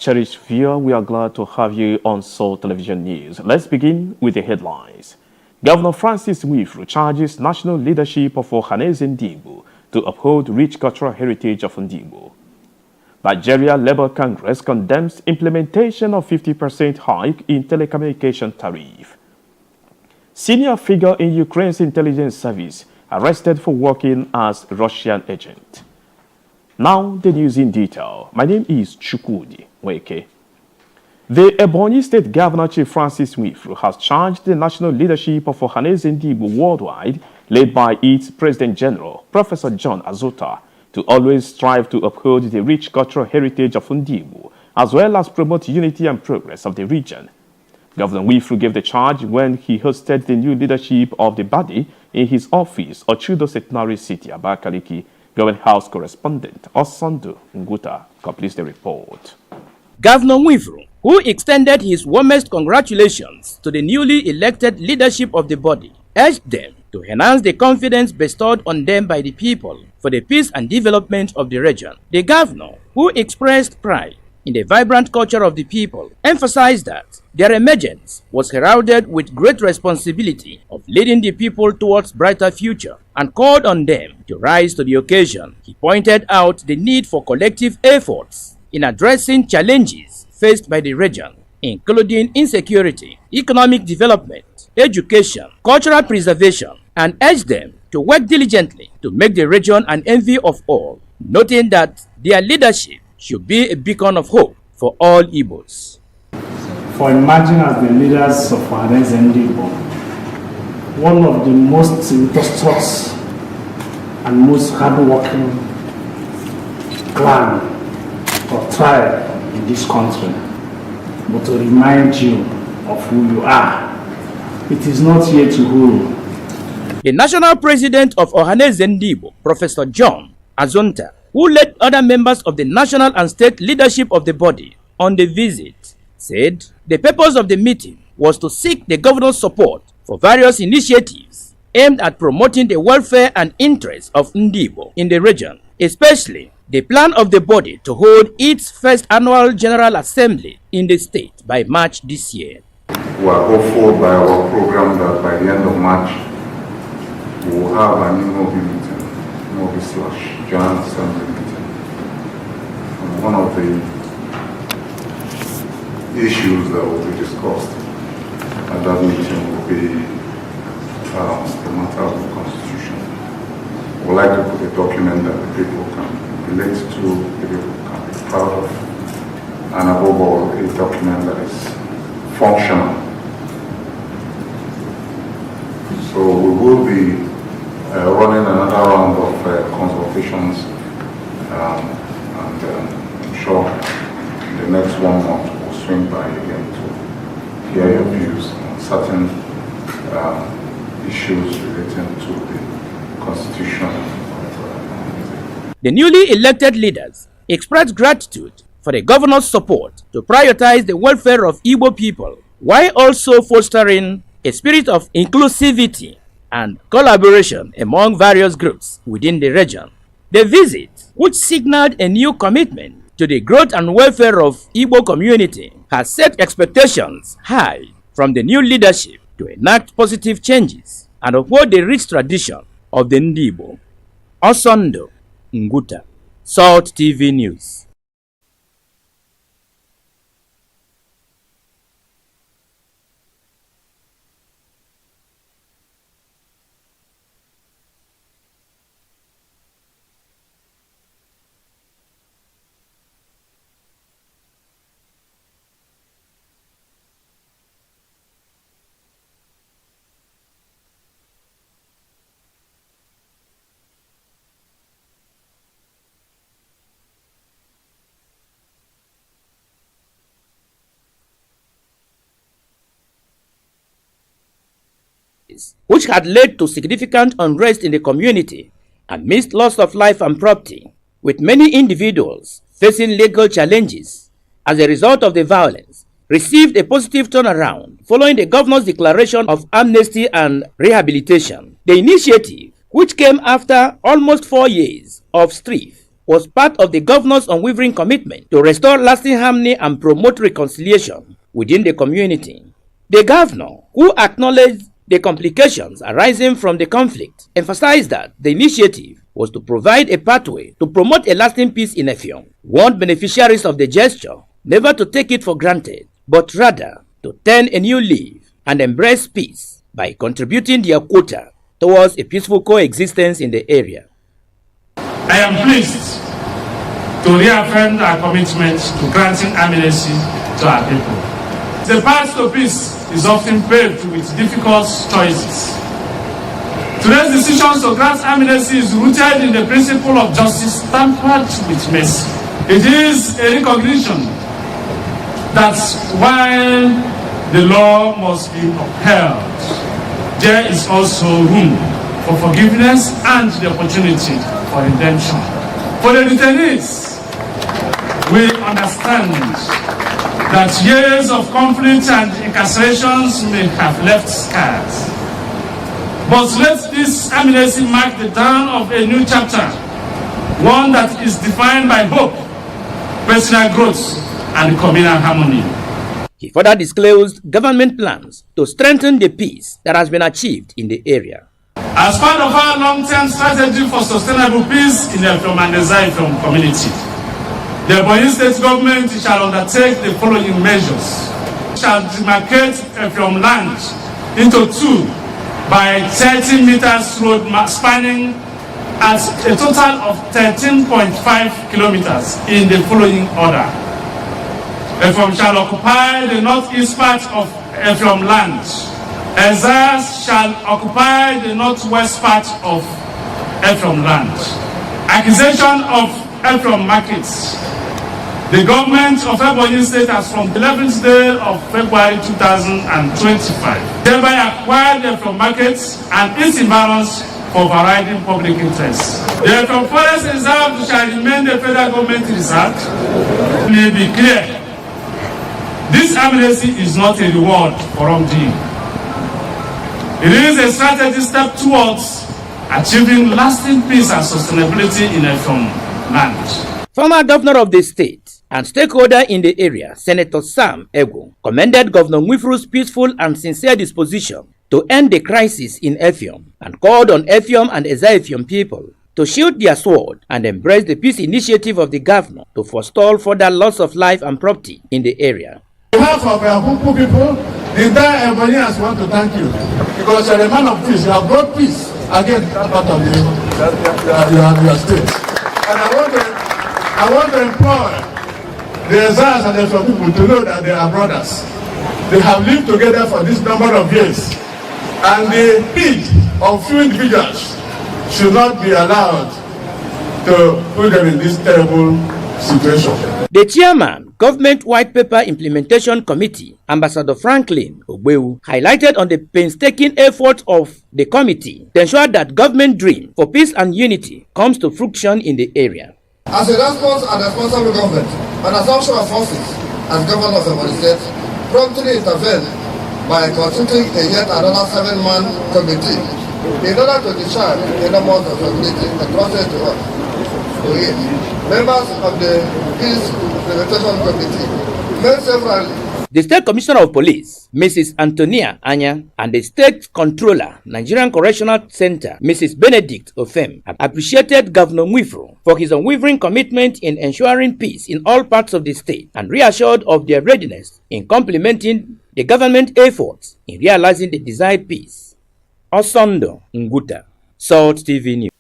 Cherished viewer, we are glad to have you on Soul Television News. Let's begin with the headlines. Governor Francis Nwifuru charges national leadership of Ohanaeze Ndigbo to uphold rich cultural heritage of Ndigbo. Nigeria Labour Congress condemns implementation of 50% hike in telecommunication tariff. Senior figure in Ukraine's intelligence service arrested for working as Russian agent. Now the news in detail. My name is Chukwudi Weke. The Ebonyi State Governor Chief Francis Nwifuru has charged the national leadership of Ohanaeze Ndigbo worldwide, led by its President General, Professor John Azota, to always strive to uphold the rich cultural heritage of Ndigbo, as well as promote unity and progress of the region. Governor Nwifuru gave the charge when he hosted the new leadership of the body in his office, Ochudo Centenary City, Abakaliki. Government House correspondent Osando Nguta completes the report. Governor Nwifuru, who extended his warmest congratulations to the newly elected leadership of the body, urged them to enhance the confidence bestowed on them by the people for the peace and development of the region. The governor, who expressed pride in the vibrant culture of the people, emphasized that their emergence was heralded with great responsibility of leading the people towards brighter future and called on them to rise to the occasion. He pointed out the need for collective efforts in addressing challenges faced by the region, including insecurity, economic development, education, cultural preservation, and urged them to work diligently to make the region an envy of all, noting that their leadership should be a beacon of hope for all Igbos. For emerging as the leaders of Ohanaeze Ndigbo, one of the most industrious and most hardworking clan or tribe in this country, but to remind you of who you are, it is not here to rule. The national president of Ohanaeze Ndigbo, Professor John Azonta, who led other members of the national and state leadership of the body on the visit, said the purpose of the meeting was to seek the governor's support for various initiatives aimed at promoting the welfare and interests of Ndigbo in the region, especially the plan of the body to hold its first annual General Assembly in the state by March this year. We are hopeful by our program that by the end of March we will have an EBBC meeting, General Assembly meeting. And one of the issues that will be discussed at that meeting will be the matter of the Constitution. We would like to put a document that the people can relate to, the people can be proud of, and above all, a document that is functional. So we will be running another round of consultations, and I'm sure in the next 1 month we'll swing by again to hear your views on certain issues relating to the Constitution. The newly elected leaders expressed gratitude for the governor's support to prioritize the welfare of Igbo people, while also fostering a spirit of inclusivity and collaboration among various groups within the region. The visit, which signaled a new commitment to the growth and welfare of Igbo community, has set expectations high from the new leadership to enact positive changes and uphold the rich tradition of the Ndigbo. Osando Nguta, Salt TV News. Which had led to significant unrest in the community amidst loss of life and property, with many individuals facing legal challenges as a result of the violence, received a positive turnaround following the governor's declaration of amnesty and rehabilitation. The initiative, which came after almost 4 years of strife was part of the governor's unwavering commitment to restore lasting harmony and promote reconciliation within the community. The governor, who acknowledged the complications arising from the conflict, emphasized that the initiative was to provide a pathway to promote a lasting peace in Effiong, warned beneficiaries of the gesture never to take it for granted, but rather to turn a new leaf and embrace peace by contributing their quota towards a peaceful coexistence in the area. I am pleased to reaffirm our commitment to granting amnesty to our people. The path to peace is often paved with difficult choices. Today's decision to grant amnesty is rooted in the principle of justice tempered with mercy. It is a recognition that while the law must be upheld, there is also room for forgiveness and the opportunity for redemption. For the detainees, we understand that years of conflict and incarcerations may have left scars. But let this amnesty mark the dawn of a new chapter, one that is defined by hope, personal growth, and communal harmony. He further disclosed government plans to strengthen the peace that has been achieved in the area. As part of our long-term strategy for sustainable peace in the Effiong and Ezza-Effiong community, the Ebonyi state government shall undertake the following measures. It shall demarcate Effiong land into two by 30 meters road spanning at a total of 13.5 kilometers in the following order. Effiong shall occupy the northeast part of Effiong land. Ezza shall occupy the northwest part of Effiong land. Acquisition of Effiong markets. The government of Ebonyi State has from the 11th day of February 2025 thereby acquired the Effiong markets and its environs for varying public interests. The Effiong Forest Reserve shall remain the federal government reserve. May be clear, this amnesty is not a reward for wrongdoing. It is a strategic step towards achieving lasting peace and sustainability in Effiong land. Former governor of the state and stakeholder in the area, Senator Sam Ego, commended Governor Nwifru's peaceful and sincere disposition to end the crisis in Effiong and called on Effiong and Ezza-Effiong people to shield their sword and embrace the peace initiative of the governor to forestall further loss of life and property in the area. On behalf of our Hupu people, the entire Ebonyians want to thank you because you're a man of peace. You have brought peace again part of your state. And I want to implore the Ezzas and the Effiong people to know that they are brothers. They have lived together for this number of years. And the greed of few individuals should not be allowed to put them in this terrible situation. The chairman, Government White Paper Implementation Committee, Ambassador Franklin Ogbewu, highlighted on the painstaking efforts of the committee to ensure that government dream for peace and unity comes to fruition in the area. As a response and responsible government, an assumption of office as governor of Ebonyi State promptly intervened by constituting a yet another 7-man committee in order to discharge enormous responsibility entrusted to us. Members of the Peace Implementation Committee met severally. The State Commissioner of Police, Mrs. Antonia Anya, and the State Controller, Nigerian Correctional Center, Mrs. Benedict Ofem, have appreciated Governor Nwifru for his unwavering commitment in ensuring peace in all parts of the state and reassured of their readiness in complementing the government efforts in realizing the desired peace. Osondo Nguta, Salt TV News.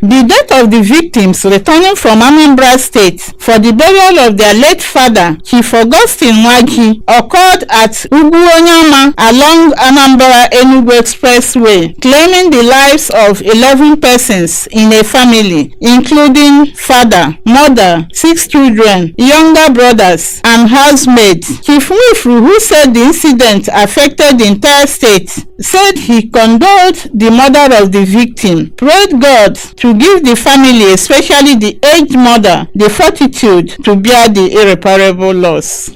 The death of the victims returning from Anambra State for the burial of their late father, Chief Augustine Nwagi, occurred at Ugwuonyama along Anambra-Enugu Expressway, claiming the lives of 11 persons in a family, including father, mother, 6 children, younger brothers, and housemaid. Chief Nwifuru, who said the incident affected the entire state, said he condoled the mother of the victim, prayed God to give the family, especially the aged mother, the fortitude to bear the irreparable loss.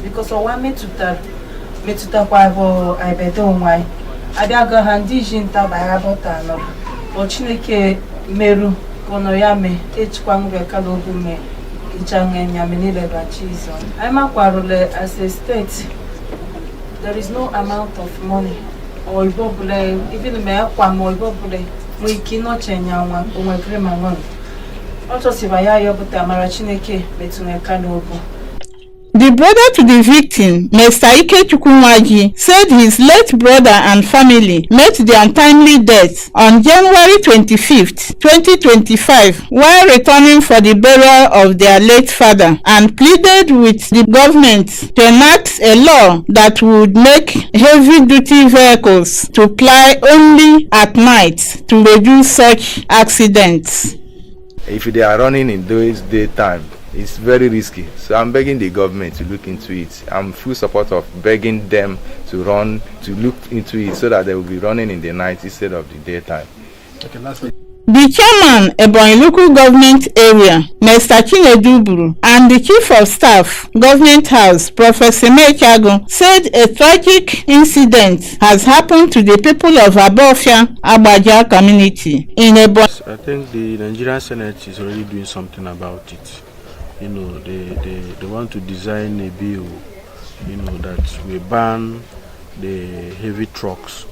Because metutakwa bụ ibedo onwe abịago ha ndị ji nta bayabọta nọ o Chineke meru kono ya me echikwa ngwe kala ogu me ichange nyame nile ba Jesus. I'm akwarule as a state, there is no amount of money or ibobule even me akwa mo ibobule mo ikino chenya nwa onwe grema nwa oto sibaya yobuta mara Chineke betunge kala ogu. The brother to the victim, Mr. Ikechukwu Nwagi, said his late brother and family met their untimely death on January 25th, 2025, while returning for the burial of their late father, and pleaded with the government to enact a law that would make heavy-duty vehicles to ply only at night to reduce such accidents. If they are running in those daytime, it's very risky. So I'm begging the government to look into it. I'm full support of begging them to look into it so that they will be running in the night instead of the daytime. Okay, lastly. The chairman, Ebonyi local government area, Mr. Chineduburu, and the chief of staff, government house, Professor Mechago, said a tragic incident has happened to the people of Abofia, Agbaja community in Ebonyi. I think the Nigerian Senate is already doing something about it. You know, they want to design a bill, you know, that will ban the heavy trucks,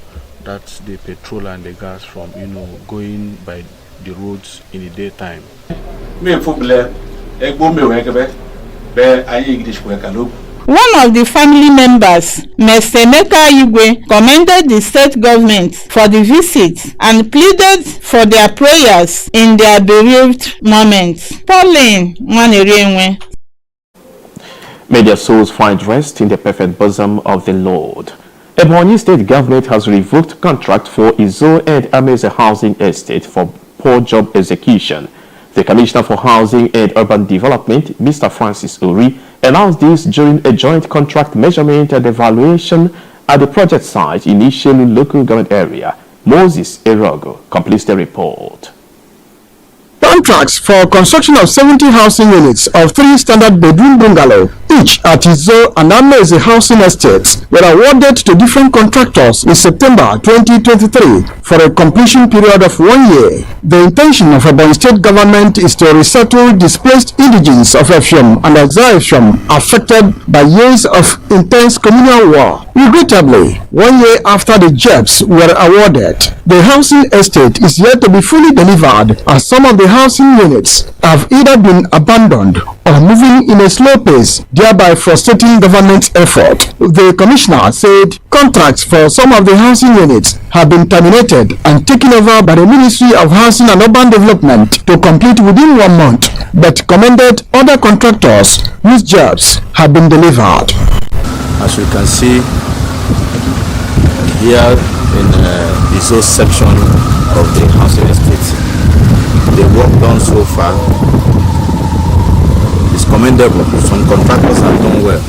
that's the petrol and the gas, from, you know, going by the roads in the daytime. One of the family members, Mr. Emeka Igwe, commended the state government for the visit and pleaded for their prayers in their bereaved moments. Pauline Nwanerienwe. May their souls find rest in the perfect bosom of the Lord. Ebonyi state government has revoked contract for Izo and Ameze housing estate for poor job execution. The Commissioner for Housing and Urban Development, Mr. Francis Uri, announced this during a joint contract measurement and evaluation at the project site in Ishelu local government area. Moses Erogo completes the report. Contracts for construction of 70 housing units of 3 standard bedroom bungalow, each at Izo and Ameze housing estates, were awarded to different contractors in September 2023 for a completion period of 1 year. The intention of Ebonyi state government is to resettle displaced indigents of Effium and Exa-Effium affected by years of intense communal war. Regrettably, 1 year after the JEBs were awarded, the housing estate is yet to be fully delivered, as some of the housing units have either been abandoned or moving in a slow pace, thereby frustrating government's effort. The commissioner said contracts for some of the housing units have been terminated and taken over by the Ministry of Housing and Urban Development to complete within 1 month, but commended other contractors whose jobs have been delivered. As you can see here in the Izo section of the housing estate, the work done so far is commendable. Some contractors have done well.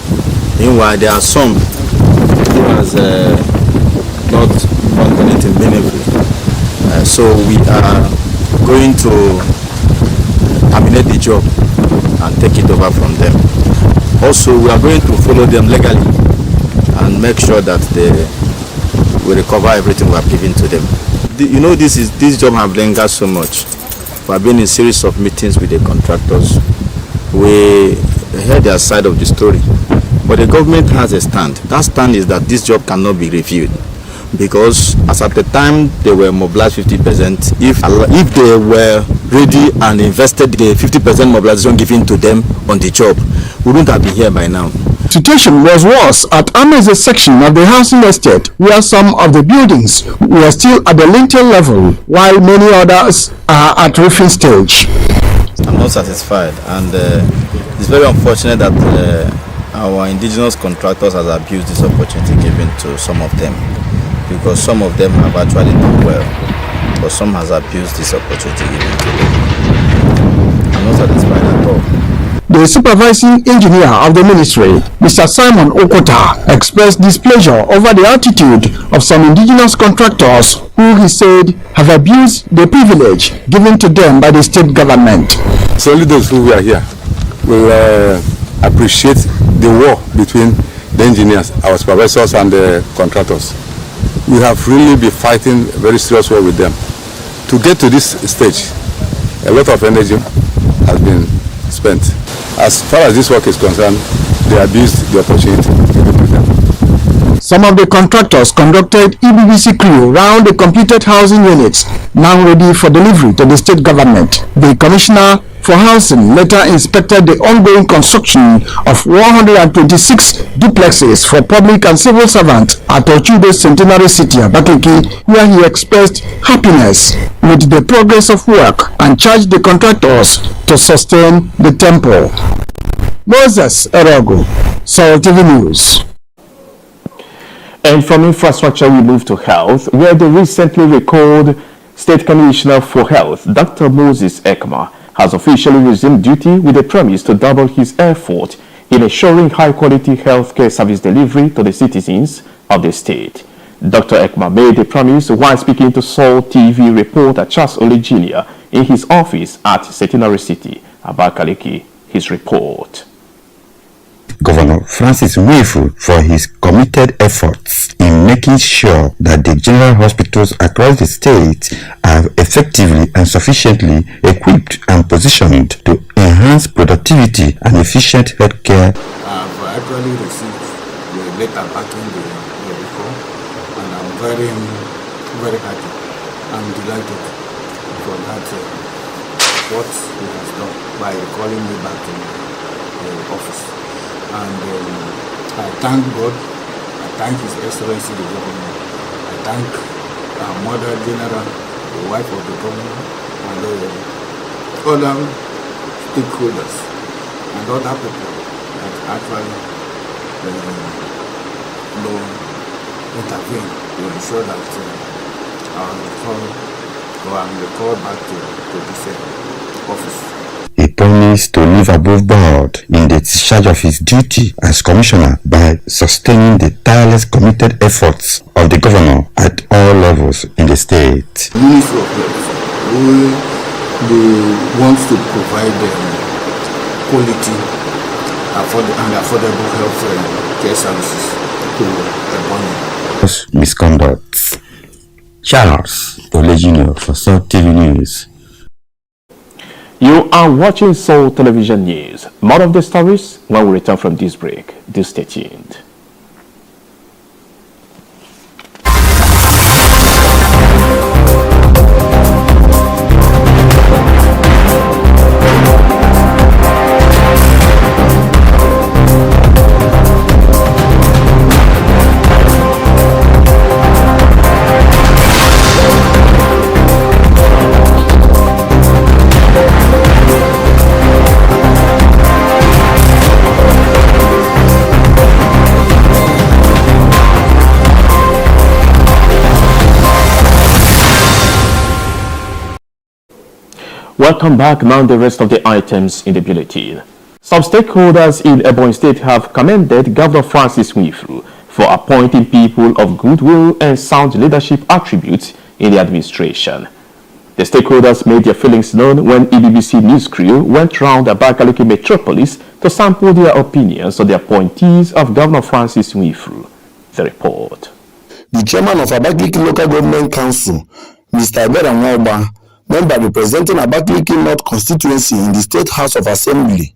Meanwhile, there are some who has not done anything meaningful. So we are going to terminate the job and take it over from them. Also, we are going to follow them legally and make sure that we recover everything we have given to them. You know, this job have lingered so much. We have been in a series of meetings with the contractors. We heard their side of the story, but the government has a stand. That stand is that this job cannot be reviewed, because as at the time they were mobilized 50%, if they were ready and invested the 50% mobilization given to them on the job, we wouldn't have been here by now. Situation was worse at Ameze section of the housing estate, where some of the buildings were still at the lintel level, while many others are at roofing stage. I'm not satisfied, and it's very unfortunate that our indigenous contractors has abused this opportunity given to some of them, because some of them have actually done well, but some has abused this opportunity given to them. I'm not satisfied at all. The supervising engineer of the ministry, Mr. Simon Okota, expressed displeasure over the attitude of some indigenous contractors who he said have abused the privilege given to them by the state government. So only those who were here will appreciate the war between the engineers, our supervisors and the contractors. We have really been fighting a very serious war with them. To get to this stage, a lot of energy has been spent. As far as this work is concerned, they abused the opportunity given to them. Some of the contractors conducted EBBC crew round the completed housing units, now ready for delivery to the state government. The Commissioner for Housing later inspected the ongoing construction of 126 duplexes for public and civil servants at Ochudo's Centenary City, Abakaliki, where he expressed happiness with the progress of work and charged the contractors to sustain the tempo. Moses Erogo, Soul TV News. And from infrastructure, we move to health, where the recently recalled State Commissioner for Health, Dr. Moses Ekma, has officially resumed duty with a promise to double his effort in ensuring high-quality healthcare service delivery to the citizens of the state. Dr. Ekma made the promise while speaking to Soul TV reporter Charles Oleginia in his office at Centenary City, Abakaliki. His report. Governor Francis Nwifuru for his committed efforts in making sure that the general hospitals across the state are effectively and sufficiently equipped and positioned to enhance productivity and efficient healthcare. I've actually received the letter backing the recall, and I'm very happy. I'm delighted for that what he has done by calling me back to the office. And I thank God, I thank His Excellency the Governor, I thank our Mother General, the wife of the Governor, and other stakeholders and other people that actually intervene to ensure that I'm recalled back to this office. He promised to live above board in the discharge of his duty as commissioner by sustaining the tireless committed efforts of the governor at all levels in the state. The Ministry of Health, they want to provide quality and affordable health care services to Ebonyi. Misconduct. Charles Oleginia for Soul TV News. You are watching Soul Television News. More of the stories when we return from this break. Do stay tuned. Welcome back. Now the rest of the items in the bulletin. Some stakeholders in Ebonyi State have commended Governor Francis Nwifuru for appointing people of goodwill and sound leadership attributes in the administration. The stakeholders made their feelings known when EBBC news crew went round Abakaliki metropolis to sample their opinions on the appointees of Governor Francis Nwifuru. The report. The chairman of Abakaliki Local Government Council, Mr. Ebera Nwauba, member representing Abakaliki North constituency in the State House of Assembly,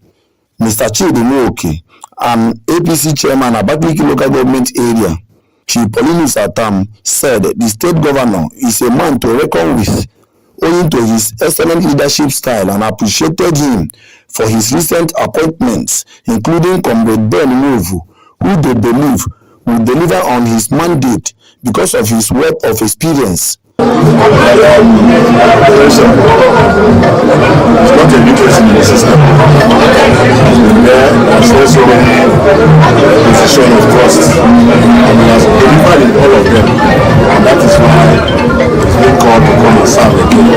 Mr. Chidumuoke, and APC chairman Abakaliki Local Government Area, Chief Paulinus Atam, said the state governor is a man to reckon with, only referring to his excellent leadership style and appreciated him for his recent appointments, including Comrade Ben Nwovu, who they believe will deliver on his mandate because of his wealth of experience. It's not a literacy in the system. There are so many positions of trust, and he has delivered in all of them, and that is why he's been called to come and serve again.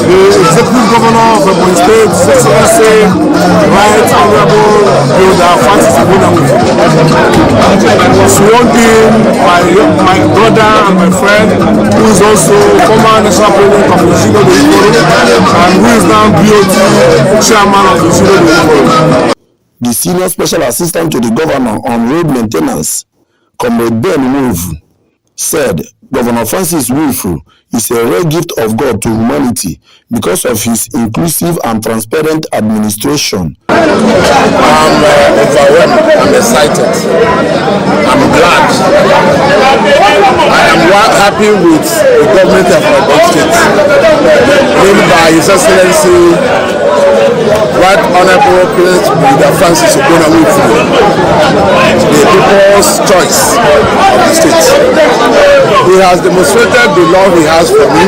The executive governor of Ebonyi State, Excellency, Right Honorable Builder Francis Ebonyi, sworn in my brother and my friend, who is also former national president of the Zino and who is now BOT chairman of the Zino. The senior special assistant to the governor on road maintenance, Comrade Ben Nwovu, said Governor Francis Nwovu is a rare gift of God to humanity because of his inclusive and transparent administration. I'm overwhelmed. I'm excited. I'm glad. I am happy with the government of Ebonyi State, led by His Excellency Right Honorable President Francis Ebonyi, the people's choice of the state. He has demonstrated the love he has for me.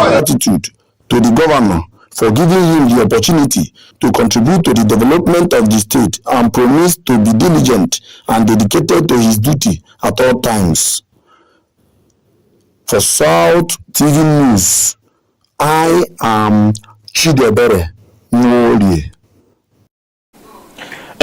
Gratitude to the governor for giving him the opportunity to contribute to the development of the state and promised to be diligent and dedicated to his duty at all times. For South TV News, I am Chidebere Nwoli.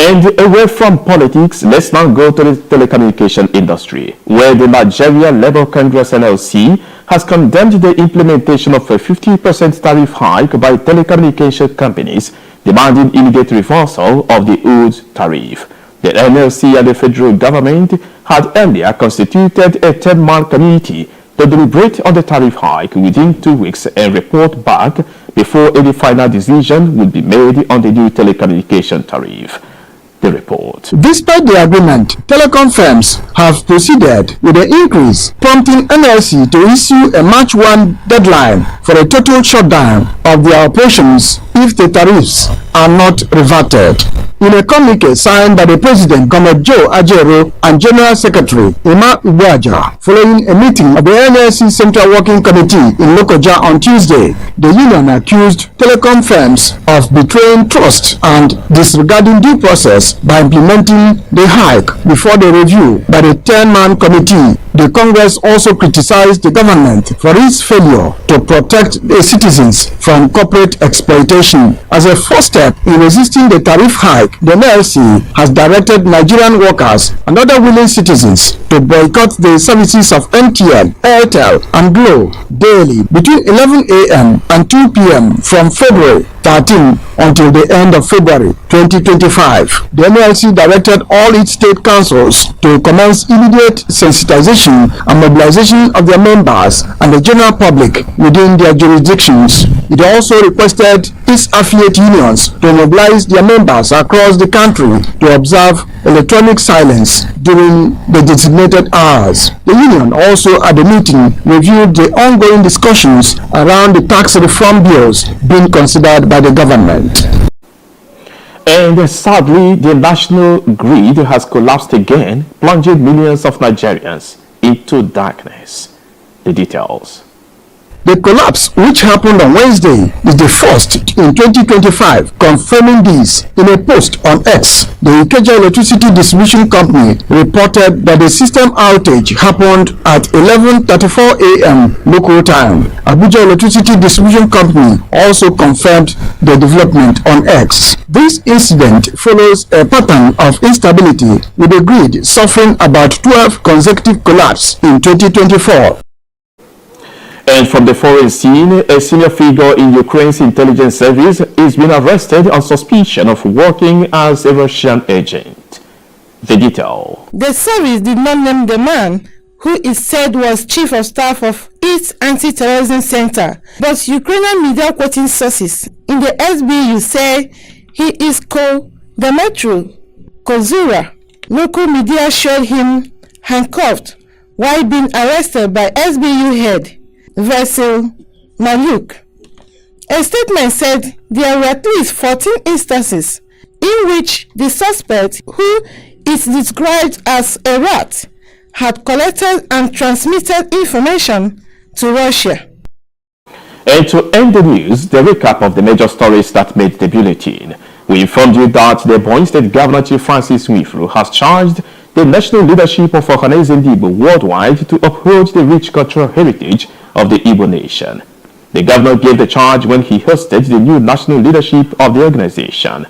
And away from politics, let's now go to the telecommunication industry, where the Nigeria Labour Congress NLC has condemned the implementation of a 50% tariff hike by telecommunication companies, demanding immediate reversal of the old tariff. The NLC and the federal government had earlier constituted a 10-man committee to deliberate on the tariff hike within 2 weeks and report back before any final decision would be made on the new telecommunication tariff. The report. Despite the agreement, telecom firms have proceeded with the increase, prompting NLC to issue a March 1 deadline for a total shutdown of their operations if the tariffs are not reverted. In a communique signed by the President, Comrade Joe Ajero, and General Secretary, Emma Ibuaja, following a meeting of the NLC Central Working Committee in Lokoja on Tuesday, the union accused telecom firms of betraying trust and disregarding due process by implementing the hike before the review by the 10-man committee. The Congress also criticized the government for its failure to protect the citizens from corporate exploitation. As a first step in resisting the tariff hike, the NLC has directed Nigerian workers and other willing citizens to boycott the services of MTN, Airtel, and Glo daily between 11 a.m. and 2 p.m. from February 13 until the end of February 2025. The NLC directed all its state councils to commence immediate sensitization and mobilization of their members and the general public within their jurisdictions. It also requested its affiliate unions to mobilize their members across the country to observe electronic silence during the designated hours. The union also at the meeting reviewed the ongoing discussions around the tax reform bills being considered by the government. And sadly, the national grid has collapsed again, plunging millions of Nigerians into darkness. The details. The collapse, which happened on Wednesday, is the first in 2025. Confirming this, in a post on X, the Ikeja Electricity Distribution Company reported that the system outage happened at 11:34 a.m. local time. Abuja Electricity Distribution Company also confirmed the development on X. This incident follows a pattern of instability, with the grid suffering about 12 consecutive collapses in 2024. And from the foreign scene, a senior figure in Ukraine's intelligence service is being arrested on suspicion of working as a Russian agent. The detail. The service did not name the man, who is said was chief of staff of its anti-terrorism center, but Ukrainian media quoting sources in the SBU say he is called Demetru Kozura. Local media showed him handcuffed while being arrested by SBU head Vasil Maluk. A statement said there were at least 14 instances in which the suspect, who is described as a rat, had collected and transmitted information to Russia. And to end the news, the recap of the major stories that made the bulletin. We informed you that the Ebonyi State Governor Chief Francis Nwifuru has charged the national leadership of Ohaneze Igbo worldwide to uphold the rich cultural heritage of the Igbo nation. The governor gave the charge when he hosted the new national leadership of the organization.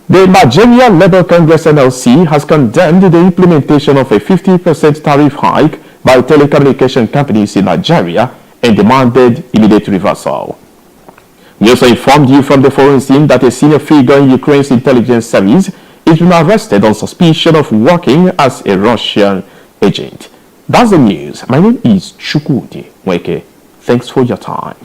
The Nigeria Labour Congress NLC has condemned the implementation of a 50% tariff hike by telecommunication companies in Nigeria and demanded immediate reversal. We also informed you from the foreign scene that a senior figure in Ukraine's intelligence service is been arrested on suspicion of working as a Russian agent. That's the news. My name is Chukwudi Weke. Thanks for your time.